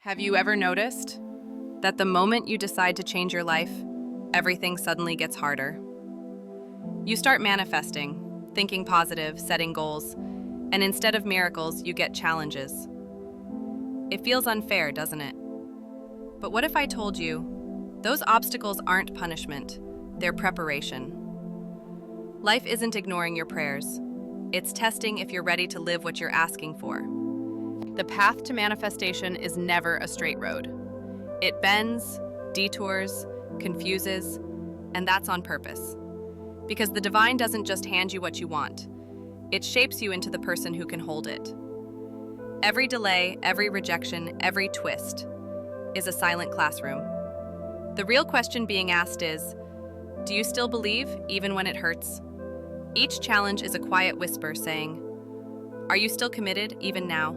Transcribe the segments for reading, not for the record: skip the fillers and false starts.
Have you ever noticed that the moment you decide to change your life, everything suddenly gets harder? You start manifesting, thinking positive, setting goals, and instead of miracles, you get challenges. It feels unfair, doesn't it? But what if I told you, those obstacles aren't punishment, they're preparation. Life isn't ignoring your prayers. It's testing if you're ready to live what you're asking for. The path to manifestation is never a straight road. It bends, detours, confuses, and that's on purpose. Because the divine doesn't just hand you what you want, it shapes you into the person who can hold it. Every delay, every rejection, every twist is a silent classroom. The real question being asked is, do you still believe even when it hurts? Each challenge is a quiet whisper saying, are you still committed even now?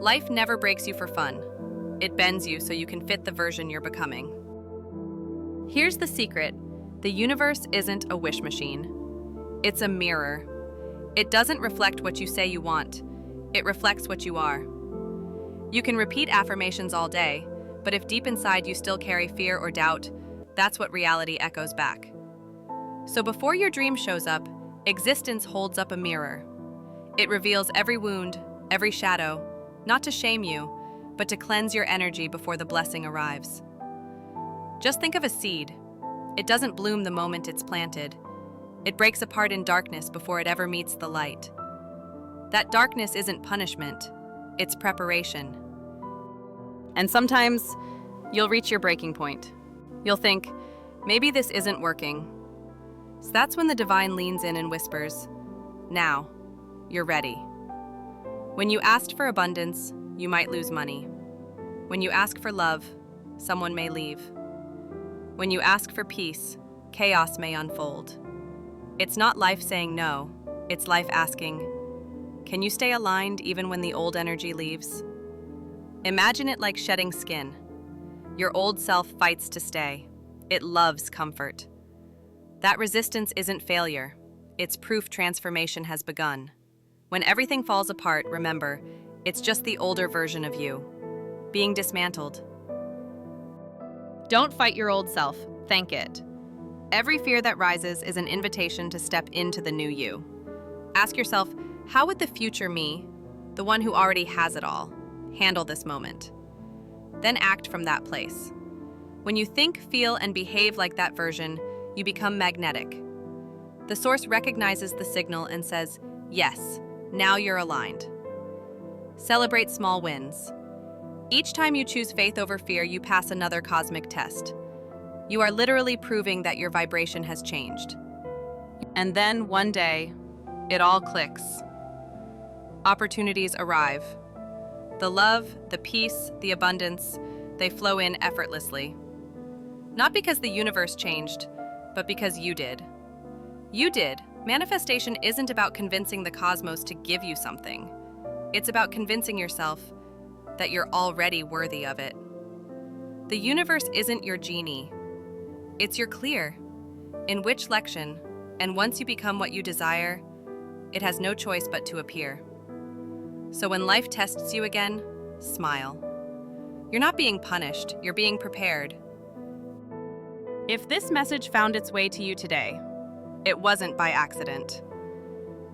Life never breaks you for fun. It bends you so you can fit the version you're becoming. Here's the secret. The universe isn't a wish machine. It's a mirror. It doesn't reflect what you say you want. It reflects what you are. You can repeat affirmations all day, but if deep inside you still carry fear or doubt, that's what reality echoes back. So before your dream shows up, existence holds up a mirror. It reveals every wound, every shadow, not to shame you, but to cleanse your energy before the blessing arrives. Just think of a seed. It doesn't bloom the moment it's planted. It breaks apart in darkness before it ever meets the light. That darkness isn't punishment, it's preparation. And sometimes, you'll reach your breaking point. You'll think, maybe this isn't working. So that's when the divine leans in and whispers, now, you're ready. When you asked for abundance, you might lose money. When you ask for love, someone may leave. When you ask for peace, chaos may unfold. It's not life saying no, it's life asking, can you stay aligned even when the old energy leaves? Imagine it like shedding skin. Your old self fights to stay. It loves comfort. That resistance isn't failure. It's proof transformation has begun. When everything falls apart, remember, it's just the older version of you, being dismantled. Don't fight your old self, thank it. Every fear that rises is an invitation to step into the new you. Ask yourself, how would the future me, the one who already has it all, handle this moment? Then act from that place. When you think, feel, and behave like that version, you become magnetic. The source recognizes the signal and says, yes, now you're aligned. Celebrate small wins. Each time you choose faith over fear, you pass another cosmic test. You are literally proving that your vibration has changed. And then one day, it all clicks. Opportunities arrive. The love, the peace, the abundance, they flow in effortlessly. Not because the universe changed, but because you did. You did. Manifestation isn't about convincing the cosmos to give you something. It's about convincing yourself that you're already worthy of it. The universe isn't your genie. It's your clear. In which lection, and once you become what you desire, it has no choice but to appear. So when life tests you again, smile. You're not being punished, you're being prepared. If this message found its way to you today, it wasn't by accident.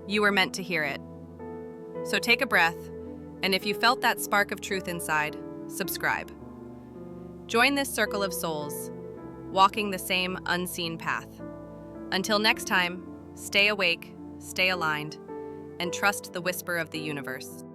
You were meant to hear it. So take a breath, and if you felt that spark of truth inside, subscribe. Join this circle of souls, walking the same unseen path. Until next time, stay awake, stay aligned, and trust the whisper of the universe.